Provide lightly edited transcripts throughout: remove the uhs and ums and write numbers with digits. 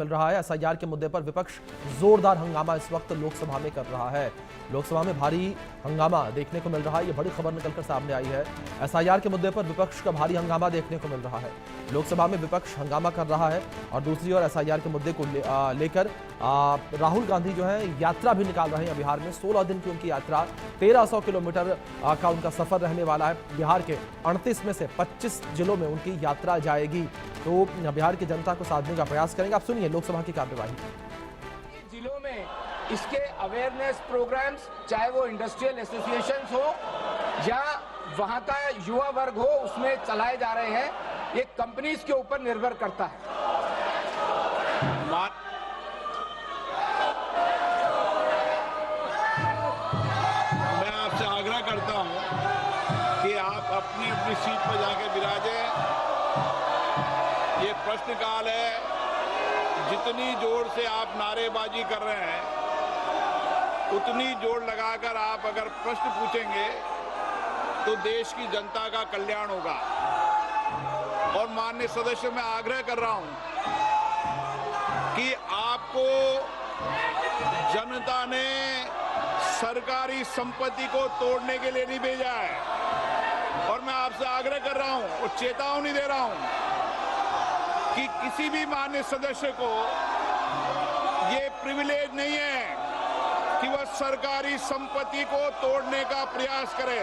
मिल रहा है। एसआईआर के मुद्दे पर विपक्ष जोरदार हंगामा इस वक्त लोकसभा में कर रहा है। लोकसभा में भारी हंगामा देखने को मिल रहा है। ये बड़ी खबर निकलकर सामने आई है। एसआईआर के मुद्दे पर विपक्ष का भारी हंगामा देखने को मिल रहा है। लोकसभा में विपक्ष हंगामा कर रहा है और दूसरी ओर एसआईआर के मुद्दे को लेकर राहुल गांधी जो है यात्रा भी निकाल रहे हैं बिहार में। 16 दिन की उनकी यात्रा, 1300 किलोमीटर का उनका सफर रहने वाला है। बिहार के 38 में से 25 जिलों में उनकी यात्रा जाएगी, तो बिहार की जनता को साधने का प्रयास करेंगे। आप सुनिए लोकसभा की कार्यवाही। जिलों में इसके अवेयरनेस प्रोग्राम्स, चाहे वो इंडस्ट्रियल एसोसिएशन हो या वहां का युवा वर्ग हो, उसमें चलाए जा रहे हैं। ये कंपनीज के ऊपर निर्भर करता है। मैं आपसे आग्रह करता हूं कि आप अपनी अपनी सीट पर जाके विराजे। ये प्रश्नकाल है। जितनी जोर से आप नारेबाजी कर रहे हैं, उतनी जोर लगाकर आप अगर प्रश्न पूछेंगे तो देश की जनता का कल्याण होगा। और माननीय सदस्यों में आग्रह कर रहा हूं कि आपको जनता ने सरकारी संपत्ति को तोड़ने के लिए नहीं भेजा है। और मैं आपसे आग्रह कर रहा हूं और चेतावनी दे रहा हूं कि किसी भी माननीय सदस्य को ये प्रिविलेज नहीं है कि वह सरकारी संपत्ति को तोड़ने का प्रयास करे।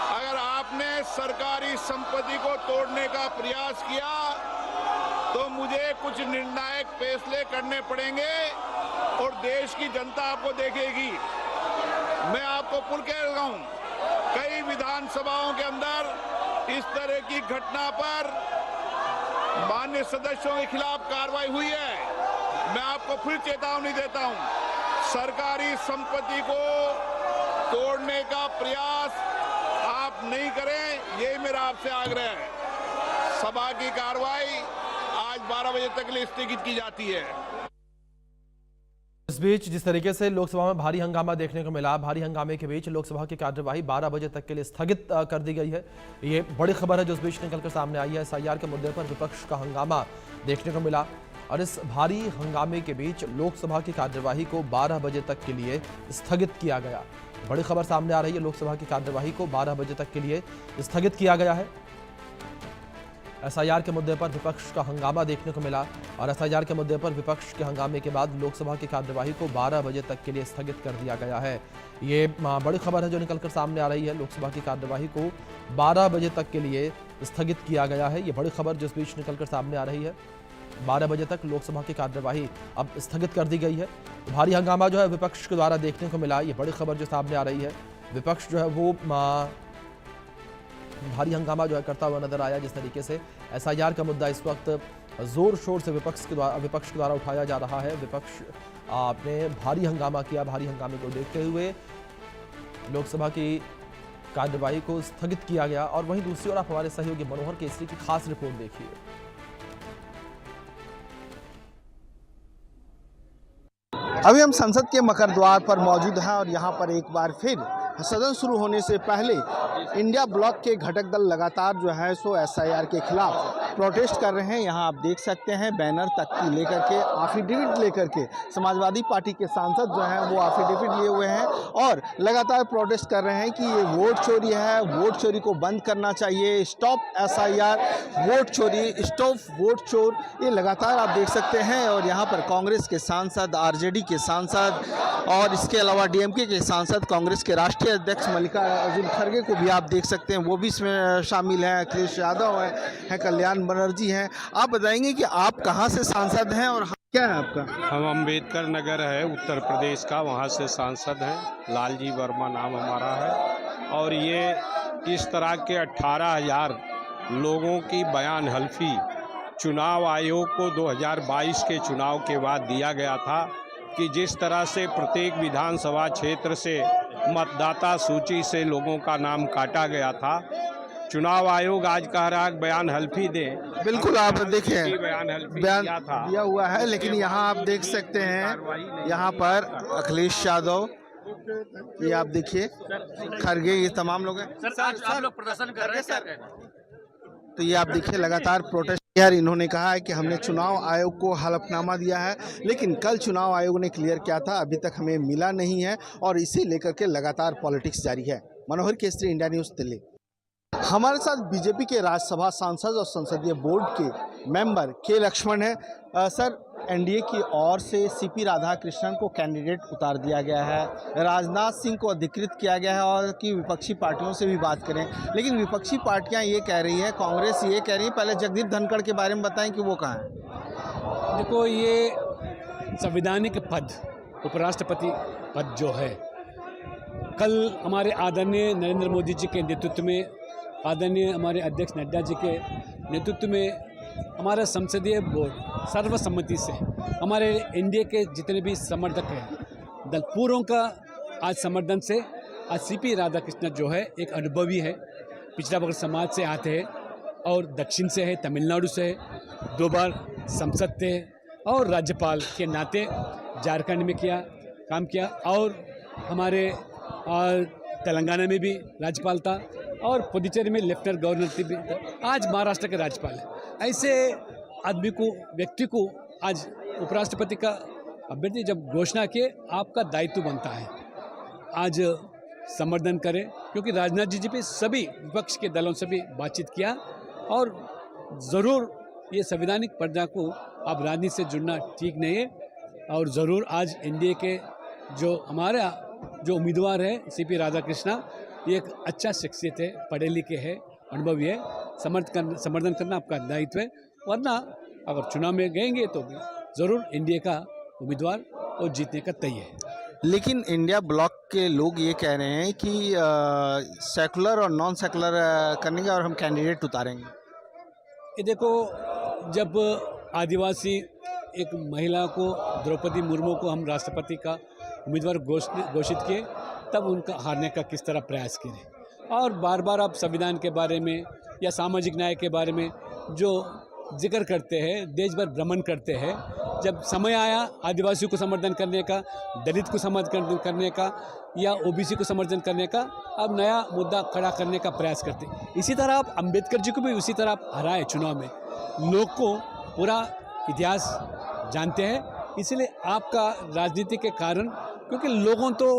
अगर आपने सरकारी संपत्ति को तोड़ने का प्रयास किया तो मुझे कुछ निर्णायक फैसले करने पड़ेंगे और देश की जनता आपको देखेगी। मैं आपको पुर कह रहा हूं, कई विधानसभाओं के अंदर इस तरह की घटना पर माननीय सदस्यों के खिलाफ कार्रवाई हुई है। मैं आपको फिर चेतावनी देता हूं, सरकारी संपत्ति को तोड़ने का प्रयास आप नहीं करें, यही मेरा आपसे आग्रह है। सभा की कार्रवाई आज 12 बजे तक के लिए स्थगित की जाती है। इस बीच जिस तरीके से लोकसभा में भारी हंगामा देखने को मिला, भारी हंगामे के बीच लोकसभा की कार्यवाही 12 बजे तक के लिए स्थगित कर दी गई है। ये बड़ी खबर है जो इस बीच निकलकर सामने आई है। एसआईआर के मुद्दे पर विपक्ष का हंगामा देखने को मिला और इस भारी हंगामे के बीच लोकसभा की कार्यवाही को 12 बजे तक के लिए स्थगित किया गया। बड़ी खबर सामने आ रही है। लोकसभा की कार्यवाही को 12 बजे तक के लिए स्थगित किया गया है। एसआईआर के मुद्दे पर विपक्ष का हंगामा देखने को मिला और एसआईआर के मुद्दे पर विपक्ष के हंगामे के बाद लोकसभा की कार्यवाही को 12 बजे तक के लिए स्थगित कर दिया गया है। ये बड़ी खबर है जो निकलकर सामने आ रही है। लोकसभा की कार्यवाही को 12 बजे तक के लिए स्थगित किया गया है। ये बड़ी खबर जिस बीच निकलकर सामने आ रही है। 12 बजे तक लोकसभा की कार्यवाही अब स्थगित कर दी गई है। भारी हंगामा जो है विपक्ष के द्वारा देखने को मिला। ये बड़ी खबर जो सामने आ रही है, विपक्ष जो है वो भारी हंगामा जो है करता हुआ नजर आया। जिस तरीके से एसआईआर का मुद्दा इस वक्त जोर शोर से विपक्ष के द्वारा उठाया जा रहा है। विपक्ष ने भारी हंगामा किया। भारी हंगामे को देखते हुए लोकसभा की कार्यवाही को स्थगित किया गया। और वहीं दूसरी ओर आप हमारे सहयोगी मनोहर केसरी की खास रिपोर्ट देखिए। अभी हम संसद के मकर द्वार पर मौजूद हैं और यहाँ पर एक बार फिर सदन शुरू होने से पहले इंडिया ब्लॉक के घटक दल लगातार जो है सो एसआईआर के खिलाफ प्रोटेस्ट कर रहे हैं। यहाँ आप देख सकते हैं बैनर तख्ती लेकर के, एफिडेविट लेकर के समाजवादी पार्टी के सांसद जो हैं वो एफिडेविट लिए हुए हैं और लगातार प्रोटेस्ट कर रहे हैं कि ये वोट चोरी है, वोट चोरी को बंद करना चाहिए, स्टॉप एसआईआर, वोट चोरी, स्टॉप वोट चोर, ये लगातार आप देख सकते हैं। और यहाँ पर कांग्रेस के सांसद, आरजेडी के सांसद और इसके अलावा डीएमके के सांसद, कांग्रेस के राष्ट्रीय अध्यक्ष मल्लिकार्जुन खड़गे को भी आप देख सकते हैं, वो भी इसमें शामिल हैं। अखिलेश यादव हैं, कल्याण बनर्जी हैं। आप बताएंगे कि आप कहां से सांसद हैं और क्या है आपका? हम अम्बेडकर नगर है उत्तर प्रदेश का, वहां से सांसद हैं। लालजी वर्मा नाम हमारा है। और ये इस तरह के 18,000 लोगों की बयान हल्फी चुनाव आयोग को 2022 के चुनाव के बाद दिया गया था कि जिस तरह से प्रत्येक विधानसभा क्षेत्र से मतदाता सूची से लोगों का नाम काटा गया था, चुनाव आयोग आज कह रहा है बयान हल्फी दें। बिल्कुल आप देखें बयान हल्फी बयान दिया था, दिया हुआ है, लेकिन यहाँ आप देख सकते हैं यहाँ पर अखिलेश यादव, ये आप देखिए खड़गे, ये तमाम लोग हैं। सर आप लोग प्रदर्शन कर रहे हैं, तो ये आप देखिए लगातार प्रोटेस्ट यार इन्होंने कहा है कि हमने चुनाव आयोग को हलफनामा दिया है, लेकिन कल चुनाव आयोग ने क्लियर किया था, अभी तक हमें मिला नहीं है और इसे लेकर के लगातार पॉलिटिक्स जारी है। मनोहर केसरी, इंडिया न्यूज़, दिल्ली। हमारे साथ बीजेपी के राज्यसभा सांसद और संसदीय बोर्ड के मेंबर के लक्ष्मण है। सर, एनडीए की ओर से सीपी राधाकृष्णन को कैंडिडेट उतार दिया गया है, राजनाथ सिंह को अधिकृत किया गया है और कि विपक्षी पार्टियों से भी बात करें, लेकिन विपक्षी पार्टियां ये कह रही हैं, कांग्रेस ये कह रही है, पहले जगदीप धनखड़ के बारे में बताएं कि वो कहाँ है। देखो, ये संवैधानिक पद, उपराष्ट्रपति पद जो है, कल हमारे आदरणीय नरेंद्र मोदी जी के नेतृत्व में, आदरणीय हमारे अध्यक्ष नड्डा जी के नेतृत्व में हमारा संसदीय बोर्ड सर्वसम्मति से हमारे एनडीए के जितने भी समर्थक हैं दल पूर्वों का आज समर्थन से आज सीपी राधाकृष्णन जो है एक अनुभवी है, पिछड़ा वर्ग समाज से आते हैं और दक्षिण से है, तमिलनाडु से है, 2 बार संसद थे और राज्यपाल के नाते झारखंड में काम किया और हमारे तेलंगाना में भी राज्यपाल था और पुडुचेरी में लेफ्टिनेंट गवर्नर भी था, आज महाराष्ट्र के राज्यपाल है। ऐसे आदमी को, व्यक्ति को आज उपराष्ट्रपति का अभ्यर्थी जब घोषणा किए, आपका दायित्व बनता है आज समर्थन करें, क्योंकि राजनाथ जी पे सभी विपक्ष के दलों से भी बातचीत किया और ज़रूर ये संवैधानिक पर्दा को अब राजनीति से जुड़ना ठीक नहीं है और ज़रूर आज एनडीए के जो हमारा जो उम्मीदवार है सीपी राधाकृष्णन, ये एक अच्छा शख्सियत है, पढ़े लिखे है, अनुभवी है, समर्थन करना आपका दायित्व है, वरना अगर चुनाव में गएंगे तो भी ज़रूर एनडीए का उम्मीदवार और जीतने का तय है। लेकिन इंडिया ब्लॉक के लोग ये कह रहे हैं कि सेकुलर और नॉन सेकुलर करने और हम कैंडिडेट उतारेंगे। ये देखो, जब आदिवासी एक महिला को, द्रौपदी मुर्मू को हम राष्ट्रपति का उम्मीदवार घोषित किए, तब उनका हारने का किस तरह प्रयास किए और बार बार आप संविधान के बारे में या सामाजिक न्याय के बारे में जो जिक्र करते हैं, देश भर भ्रमण करते हैं, जब समय आया आदिवासियों को समर्थन करने का, दलित को समर्थन करने का या ओबीसी को समर्थन करने का, अब नया मुद्दा खड़ा करने का प्रयास करते हैं। इसी तरह आप अम्बेडकर जी को भी उसी तरह आप हराए चुनाव में, लोग को पूरा इतिहास जानते हैं, इसलिए आपका राजनीति के कारण, क्योंकि लोगों तो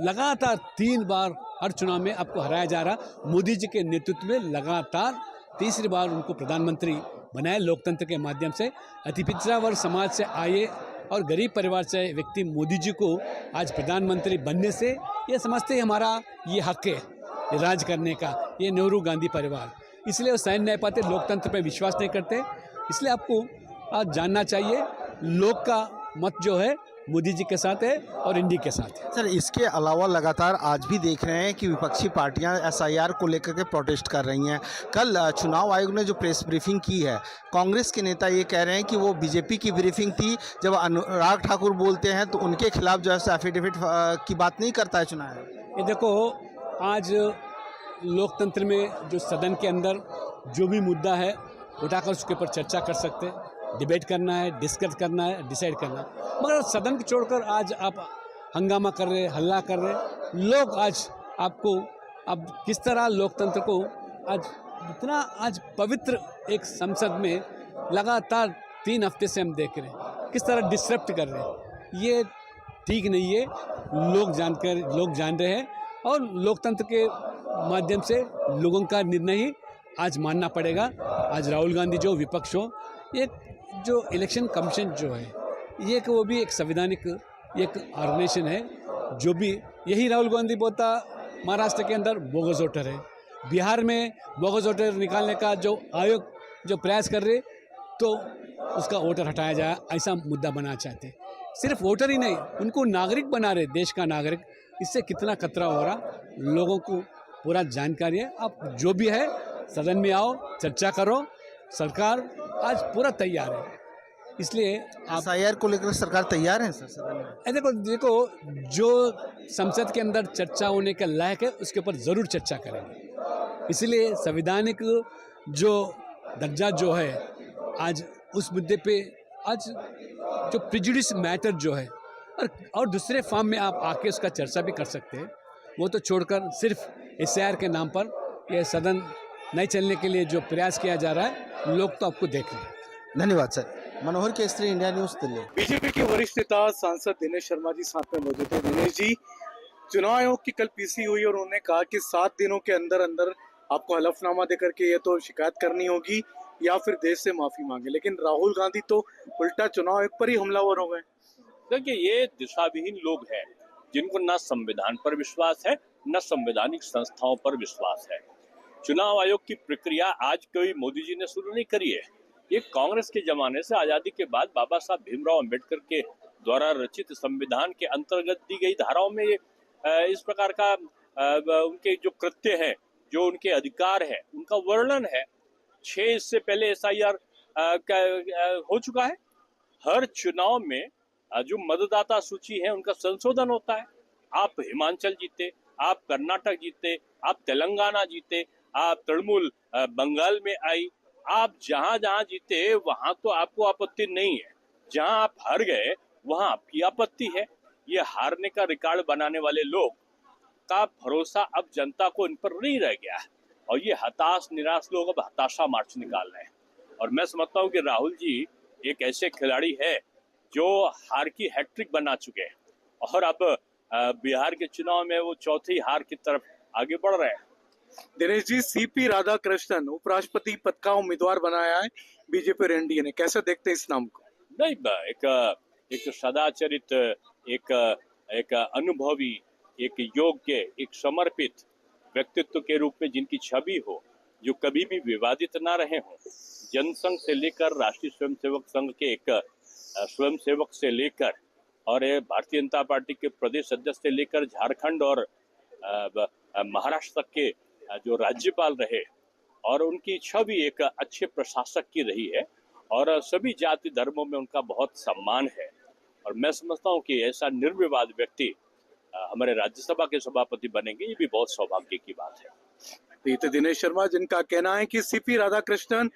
लगातार 3 बार हर चुनाव में आपको हराया जा रहा, मोदी जी के नेतृत्व में लगातार तीसरी बार उनको प्रधानमंत्री बनाए लोकतंत्र के माध्यम से। अति पिछड़ा वर्ग समाज से आए और गरीब परिवार से व्यक्ति मोदी जी को आज प्रधानमंत्री बनने से ये समझते हैं हमारा ये हक है राज करने का, ये नेहरू गांधी परिवार, इसलिए वो सहन नहीं पाते, लोकतंत्र पे विश्वास नहीं करते। इसलिए आपको आज जानना चाहिए, लोग का मत जो है मोदी जी के साथ है और एनडीए के साथ है। सर, इसके अलावा लगातार आज भी देख रहे हैं कि विपक्षी पार्टियां एसआईआर को लेकर के प्रोटेस्ट कर रही हैं। कल चुनाव आयोग ने जो प्रेस ब्रीफिंग की है, कांग्रेस के नेता ये कह रहे हैं कि वो बीजेपी की ब्रीफिंग थी, जब अनुराग ठाकुर बोलते हैं तो उनके खिलाफ जो है एफिडेविट की बात नहीं करता है चुनाव आयोग। ये देखो, आज लोकतंत्र में जो सदन के अंदर जो भी मुद्दा है उठाकर उसके ऊपर चर्चा कर सकते हैं, डिबेट करना है, डिस्कस करना है, डिसाइड करना है, मगर सदन को छोड़कर आज आप हंगामा कर रहे, हल्ला कर रहे लोग, आज आपको अब किस तरह लोकतंत्र को आज इतना आज पवित्र एक संसद में लगातार 3 हफ्ते से हम देख रहे हैं किस तरह डिस्टर्ब कर रहे हैं, ये ठीक नहीं है। लोग जान रहे हैं और लोकतंत्र के माध्यम से लोगों का निर्णय ही आज मानना पड़ेगा। आज राहुल गांधी जो विपक्ष हो, एक जो इलेक्शन कमीशन जो है, ये वो भी एक संवैधानिक एक ऑर्गेनाइजेशन है, जो भी यही राहुल गांधी बोलता महाराष्ट्र के अंदर बोगस वोटर है, बिहार में बोगस वोटर निकालने का जो आयोग जो प्रयास कर रहे, तो उसका वोटर हटाया जाए, ऐसा मुद्दा बनाना चाहते। सिर्फ वोटर ही नहीं, उनको नागरिक बना रहे, देश का नागरिक। इससे कितना खतरा हो रहा, लोगों को पूरा जानकारी है। आप जो भी है सदन में आओ, चर्चा करो, सरकार आज पूरा तैयार है। इसलिए आप एसआईआर को लेकर सरकार तैयार है सर सदन में? देखो, जो संसद के अंदर चर्चा होने के लायक है उसके ऊपर ज़रूर चर्चा करेंगे। इसलिए संवैधानिक जो दर्जा जो है, आज उस मुद्दे पे आज जो प्रेजुडिस मैटर जो है, और दूसरे फॉर्म में आप आके उसका चर्चा भी कर सकते हैं। वो तो छोड़कर सिर्फ एसआईआर के नाम पर यह सदन नहीं चलने के लिए जो प्रयास किया जा रहा है, लोग तो आपको देख रहे हैं। धन्यवाद sir. Manohar Kesari, India news, Delhi. BJP के वरिष्ठ नेता सांसद दिनेश शर्मा जी साथ में मौजूद थे। दिनेश जी, चुनाव आयोग की कल पीसी हुई और उन्होंने कहा कि 7 दिनों के अंदर अंदर आपको हलफनामा देकर के ये तो शिकायत करनी होगी या फिर देश से माफी मांगे, लेकिन राहुल गांधी तो उल्टा चुनाव आयोग पर ही हमलावर हो गए। देखिए, ये दिशाविहीन लोग हैं जिनको न संविधान पर विश्वास है न संवैधानिक संस्थाओं पर विश्वास है। चुनाव आयोग की प्रक्रिया आज कोई मोदी जी ने शुरू नहीं करी है। ये कांग्रेस के जमाने से आजादी के बाद बाबा साहब भीमराव अंबेडकर के द्वारा रचित संविधान के अंतर्गत दी गई धाराओं में इस प्रकार का उनके जो कृत्य हैं, जो उनके अधिकार है, उनका वर्णन है। 6 इससे पहले SIR हो चुका है। हर चुनाव में जो मतदाता सूची है उनका संशोधन होता है। आप हिमाचल जीते, आप कर्नाटक जीते, आप तेलंगाना जीते, आप तृणमूल बंगाल में आई, आप जहां जहां जीते वहां तो आपको आपत्ति नहीं है। जहां आप हार गए वहां आपकी आपत्ति है। ये हारने का रिकॉर्ड बनाने वाले लोग का भरोसा अब जनता को इन पर नहीं रह गया है और ये हताश निराश लोग अब हताशा मार्च निकाल रहे हैं। और मैं समझता हूँ कि राहुल जी एक ऐसे खिलाड़ी है जो हार की हैट्रिक बना चुके हैं और अब बिहार के चुनाव में वो चौथी हार की तरफ आगे बढ़ रहे हैं। दिनेश जी, CP राधाकृष्णन उपराष्ट्रपति पद का उम्मीदवार बनाया है बीजेपी और NDA ने, कैसे देखते हैं इस नाम को? नहीं, एक सदाचरित, एक अनुभवी, एक योग्य, एक समर्पित व्यक्तित्व के रूप में जिनकी छवि हो, जो कभी भी विवादित ना रहे हो। जनसंघ से लेकर राष्ट्रीय स्वयंसेवक संघ के एक स्वयंसेवक से लेकर और भारतीय जनता पार्टी के प्रदेश अध्यक्ष से लेकर झारखंड और महाराष्ट्र तक के जो राज्यपाल रहे और उनकी छवि एक अच्छे प्रशासक की रही है और सभी जाति धर्मों में उनका बहुत सम्मान है। और मैं समझता हूँ कि ऐसा निर्विवाद व्यक्ति हमारे राज्यसभा के सभापति बनेंगे, ये भी बहुत सौभाग्य की बात है। ये तो दिनेश शर्मा जिनका कहना है कि CP राधाकृष्णन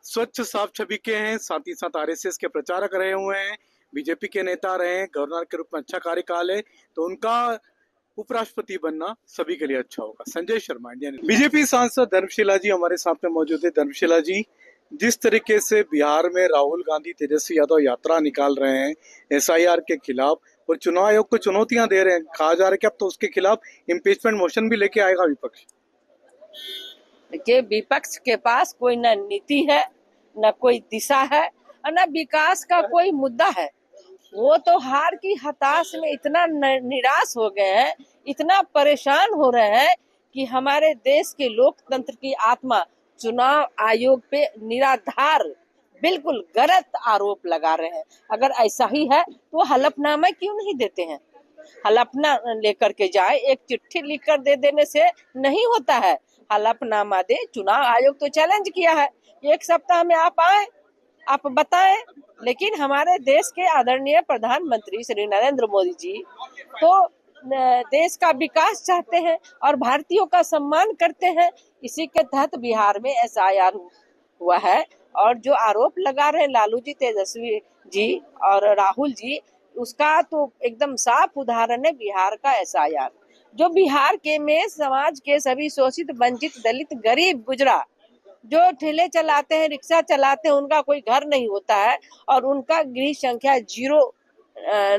स्वच्छ साफ छवि के हैं, साथ ही साथ RSS के प्रचारक रहे हुए हैं, बीजेपी के नेता रहे हैं, गवर्नर के रूप में अच्छा कार्यकाल है, तो उनका उपराष्ट्रपति बनना सभी के लिए अच्छा होगा। Sanjay Sharma, India news. BJP सांसद धर्मशिला जी हमारे साथ में मौजूद है। धर्मशिला जी, जिस तरीके से बिहार में राहुल गांधी तेजस्वी यादव यात्रा निकाल रहे हैं SIR के खिलाफ और चुनाव आयोग को चुनौतियां दे रहे हैं, कहा जा रहा है कि अब तो उसके खिलाफ इम्पीचमेंट मोशन भी लेके आएगा विपक्ष। देखिए, विपक्ष के पास कोई न नीति है, न कोई दिशा है और न विकास का कोई मुद्दा है। वो तो हार की हताश में इतना निराश हो गए हैं, इतना परेशान हो रहे हैं कि हमारे देश के लोकतंत्र की आत्मा चुनाव आयोग पे निराधार बिल्कुल गलत आरोप लगा रहे हैं। अगर ऐसा ही है तो हलफनामा क्यों नहीं देते हैं? हलफना लेकर के जाए, एक चिट्ठी लिखकर दे देने से नहीं होता है। हलफनामा दे। चुनाव आयोग तो चैलेंज किया है, 1 सप्ताह में आप आए, आप बताएं। लेकिन हमारे देश के आदरणीय प्रधानमंत्री श्री नरेंद्र मोदी जी तो देश का विकास चाहते हैं और भारतीयों का सम्मान करते हैं। इसी के तहत बिहार में SIR हुआ है और जो आरोप लगा रहे लालू जी, तेजस्वी जी और राहुल जी, उसका तो एकदम साफ उदाहरण है बिहार का SIR, जो बिहार के में समाज के सभी शोषित, वंचित, दलित, गरीब, गुजरा जो ठेले चलाते हैं, रिक्शा चलाते हैं, उनका कोई घर नहीं होता है और उनका गृह संख्या 0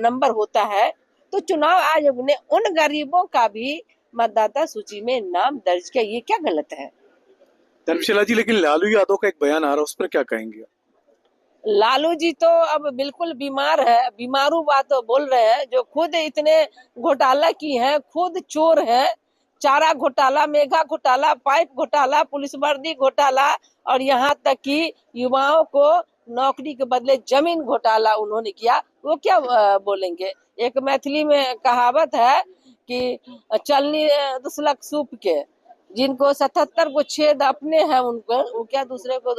नंबर होता है। तो चुनाव आयोग ने उन गरीबों का भी मतदाता सूची में नाम दर्ज किया, ये क्या गलत है? धर्मशिला जी, लेकिन लालू यादव का एक बयान आ रहा है, उस पर क्या कहेंगे? लालू जी तो अब बिल्कुल बीमार है, बीमारू बात बोल रहे हैं, जो खुद इतने घोटाला की हैं, खुद चोर हैं। चारा घोटाला, मेगा घोटाला, पाइप घोटाला, पुलिस वर्दी घोटाला और यहाँ तक कि युवाओं को नौकरी के बदले जमीन घोटाला उन्होंने किया। वो क्या बोलेंगे? एक मैथिली में कहावत है कि चलनी 10 लाख सूप के, जिनको 77 को छेद अपने हैं उनको, वो क्या दूसरे को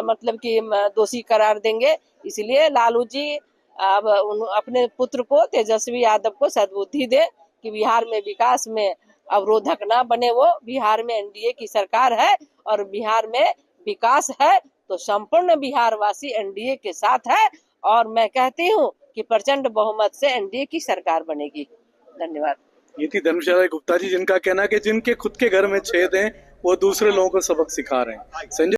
मतलब कि दोषी करार देंगे। इसलिए लालू जी अब अपने पुत्र को, तेजस्वी यादव को सद्बुद्धि दे कि बिहार में विकास में अवरोधक ना बने। वो बिहार में NDA की सरकार है और बिहार में विकास है तो संपूर्ण बिहार वासी NDA के साथ है और मैं कहती हूँ कि प्रचंड बहुमत से NDA की सरकार बनेगी। धन्यवाद। ये थी धर्मशाला गुप्ता जी, जिनका कहना है कि जिनके खुद के घर में छेद हैं वो दूसरे लोगों को सबक सिखा रहे हैं। संजय